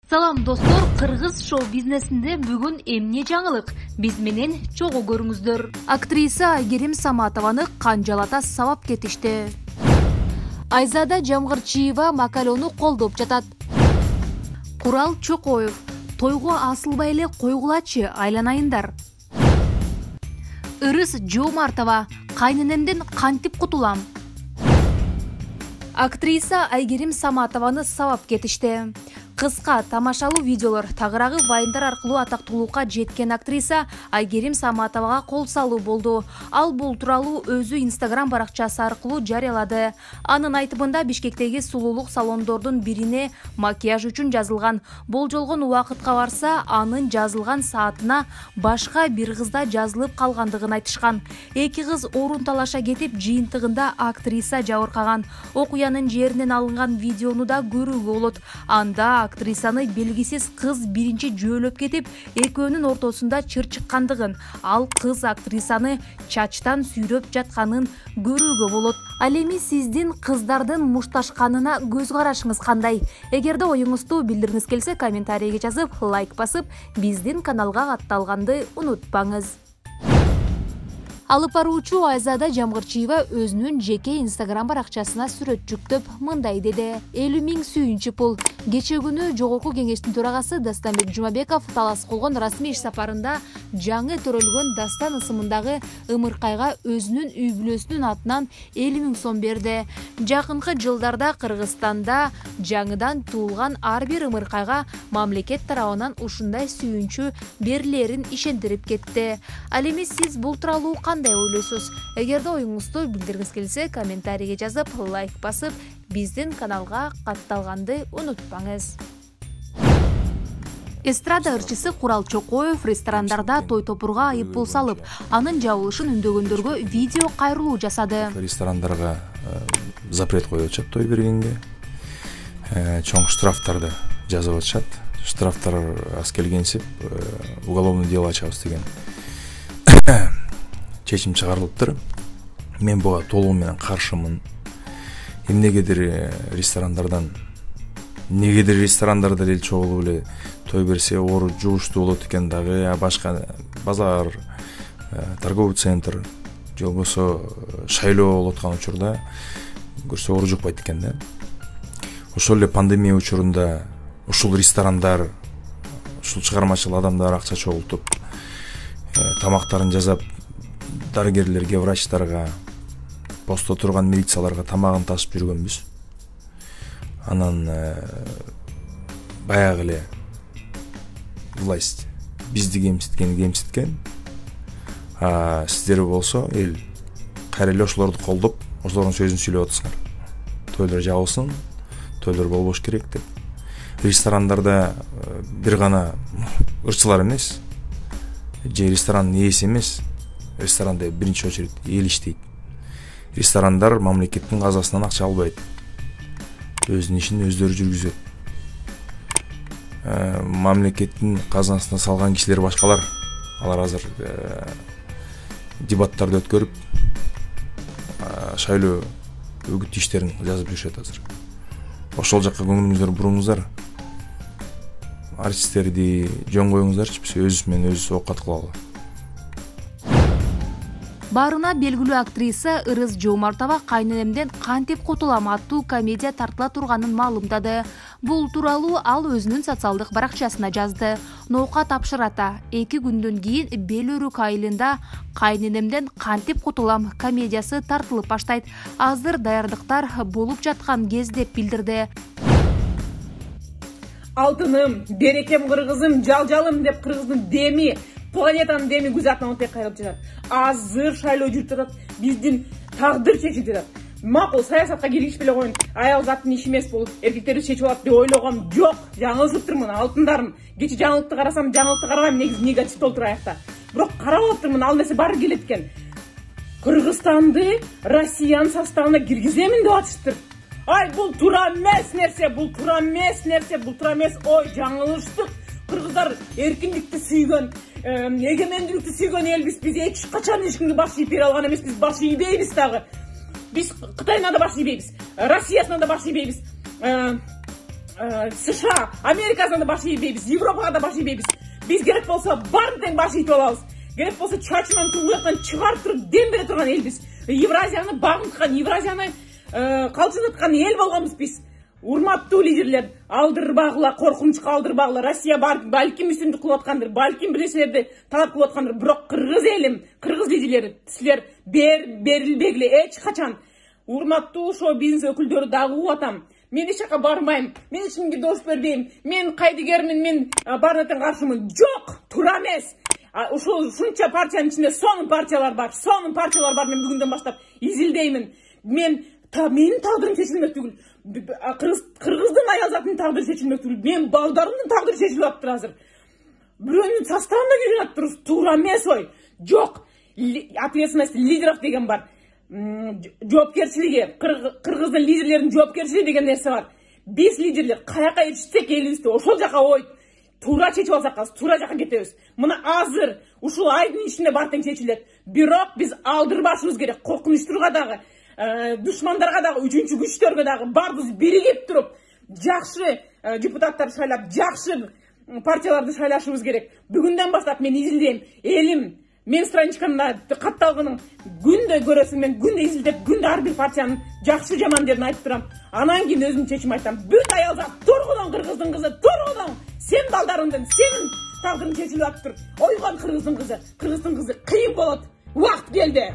Салам достор, Кыргыз шоу бизнесинде бүгүн эмне жаңылык? Биз менен чогуу көрүңүздөр. Актриса Айгерим Саматованы канжалата сабап кетишти. Айзада Жамгырчиева Макалону колдоп жатат. Курал Чокоев: тойго асылбай эле койгулачы, айланайындар. Ырыс Жоомартова: кайненемден кантип кутулам. Актриса Айгерим Саматованы сабап кетишти. Кыска тамашалуу видеолор, тагыраагы вайындар аркылуу атактуулукка жеткен актриса Айгерим Саматовага кол салуу болду. Ал бул тууралуу өзү Instagram баракчасы аркылуу жарыялады. Анын айтымында Бишкектеги сулуулук салондордун бирине макияж үчүн жазылган. Болжолгон убакытка барса, анын жазылган саатына башка бир кызда жазылып калгандыгын айтышкан. Эки кыз орун талаша кетип, жыйынтыгында актриса жабыркаган. Окуянын жеринен алынган видеону да көрүүгө болот. Анда актрисаны белгисиз кыз биринчи жөөлөп кетип, экөөнүн ортосунда чыр чыккандыгын, ал кыз актрисаны чачтан сүйрөп жатканын көрүүгө болот. Ал эми сиздин кыздардын мушташканына көз карашыңыз кандай? Эгерде оюңузду билдиргиңиз келсе, комментарийге жазып, лайк басып, биздин каналга катталганды унутпаңыз. Алып баруучу Айзада Жамгырчиева өзүнүн жеке Instagram баракчасына сүрөт жүктөп мындай деди: 50 000 сүйүнчү пул. Кече күнү Жогорку кеңештин төрагасы Дастамбек Жумабеков талас кылган расмий иш сапарында жаңы төрөлгөн Дастан ысымындагы ымыркайга өзүнүн үй бүлөсүнүн атынан 50 000 сом берди. Жакынкы жылдарда Кыргызстанда жаңыдан туулган ар бир ымыркайга мамлекет тарабынан ушундай сүйүнчү берилерин ишендирип кетти. Ал эми сиз бул тууралуу кандай ойлойсуз? Эгерде оюңузду билдиргиңиз келсе, комментарийге жазып, лайк басып, биздин каналга катталганды унутпаңыз. Эстрада ырчысы Курал Чокоев ресторандарда той топурга айып пул салып, анын жабылышын үндөгөндөргө видео кайрылуу жасады. Ресторандарга запрет коюп атышат той бергенге. Чоң штрафтарды жазып атышат. Штрафтар аз келгенсип уголовный дело ачабыз деген чечим чыгарылыптыр. Мен буга толугу менен каршымын. Негедир ресторандарда эле чогулуп эле той берсе ору жугуштуу болот экен дагы, башка базар, торговый центр же болбосо шайлоо болуп аткан учурда көрсө ору жукпайт экен да. Ошол эле пандемия учурунда ушул ресторандар, ушул чыгармачыл адамдар акча чогултуп, тамактарын жасап, дарыгерлерге, врачтарга, постто турган милицияларга тамагын ташып жүргөнбүз. Анан баягы эле власть бизди кемситкен. Сиздер болсо эл кайра эле ошолорду колдоп, ошолордун сөзүн сүйлөп атасыңар. Тойлор жабылсын, тойлор болбош керек деп. Ресторандарда бир гана ырчылар эмес, же ресторанын ээси эмес, ресторанда биринчи очередь эл иштейт. Ресторандар мамлекеттин казасынан акча албайт. Өзүнүн ишин өздөрү жүргүзөт. Мамлекеттин казасына салган кишилер башкалар. Алар азыр дебаттарды өткөрүп, шайлоо өгүт иштерин жазып жүрүшөт азыр. Ошол жакка көңүлүңүздөрдү буруңуздар. Артисттерди жөн коюңуздарчы, биз өзүбүз менен өзүбүз оокат кылалы. Барына белгилүү актриса Ырыс Жоомартова кайненемден кантип кутулам аттуу комедия тартыла турганын маалымдады. Бул тууралуу ал өзүнүн социалдык баракчасына жазды. Ноокат тапшырата 2 күндөн кийин Бел өрүк айылында кайненемден кантип кутулам комедиясы тартылып баштайт. Азыр даярдыктар болуп жаткан кез деп билдирди. Алтыным, берекем кыргызым, жалжалым деп кыргыздын деми, планетанын деми көз атынан отек кайрылып жатат. Азыр шайлоо жүрүп жатат, биздин тагдыр чечилип жатат. Макул саясатка киргизип эле коюн, аял заттын иши эмес бул, эркектер чечип алат деп ойлогом жок. Жаңылышыптырмын, алтындарым. Кече жаңылыкты карасам, жаңылыкты карабайм, негизи негатив толтур аякта. Бирок карап атырмын, ал нерсе баары келет экен. Кыргызстанды Россиянын составына киргиземин деп атыштыр. Ай, бул туура эмес нерсе, бул туура эмес нерсе, бул туура эмес. Ой, жаңылыштык. Кыргыздар эркиндикти сүйгөн, эгемендүүлүктү сүйгөн элбиз. Биз эч качан эч кимге баш ийип бере алган эмеспиз, баш ийбейбиз дагы. Биз Кытайына да баш ийбейбиз, Россиясына да баш ийбейбиз. США Америкасына да баш ийбейбиз, Европага да баш ийбейбиз. Биз керек болсо баарын тең баш ийип алабыз. Керек болсо чачынан тугуяктан чыгарып туруп дем бере турган элбиз. Евразияны багынткан, Евразияны калчылаткан эл болгонбуз биз. Урматтуу лидерлер, алдырбагыла, коркунучка алдырбагыла. Россия балким үстүндүк кылып аткандыр, балким бир нерселерди талап кылып аткандыр, бирок кыргыз элим, кыргыз лидерлери силер берилбегиле эч качан. Урматтуу шоу-бизнес өкүлдөрү дагы угуп атам. Мен эч жака бармайм, мен эч кимге добуш бербейм, мен кайдыгермин, мен баарына тең каршымын. Жок, туура эмес. Ушул ушунча партиянын ичинде сонун партиялар бар, мен бүгүндөн баштап изилдеймин. Менин тагдырым чечилмек түгүл. Кыргыздын аязатынын тагдыры чечилмек түгүл. Мен балдарымдын тагдыры чечилип атыптыр азыр. Бирөөнүн составына кирген атыптыр. Туура эмес ой. Жок. Ответственность лидеров деген бар. Жоопкерчилиги, кыргыздын лидерлеринин жоопкерчилиги деген нерсе бар. Биз лидерлер каяка жетсек элибизди ошол жака ойт. Туура чечип алсак азыр туура жака кетебиз. Мына азыр ушул айдын ичинде бар тең чечилет. Бирок биз алдырбашыбыз керек. Коркунучтурга дагы, душмандарга дагы, үчүнчү күчтөргө дагы баарыбыз биригип туруп, жакшы депутаттарды шайлап, жакшы партияларды шайлашыбыз керек. Бүгүндөн баштап мен изилдейм. Элим, мен страничкамда катталганын күндө көрөсүң, мен күндө изилдеп, күндө ар бир партиянын жакшы жаман жерин айтып турам. Анан кийин өзүм чечим айтам. Бүт аялзат тургудан кыргыздын кызы, тургудан. Сен балдарыңдын, сенин тагдырың чечилип атыптыр. Ойгон кыргыздын кызы кыйын болот. Убакыт келди.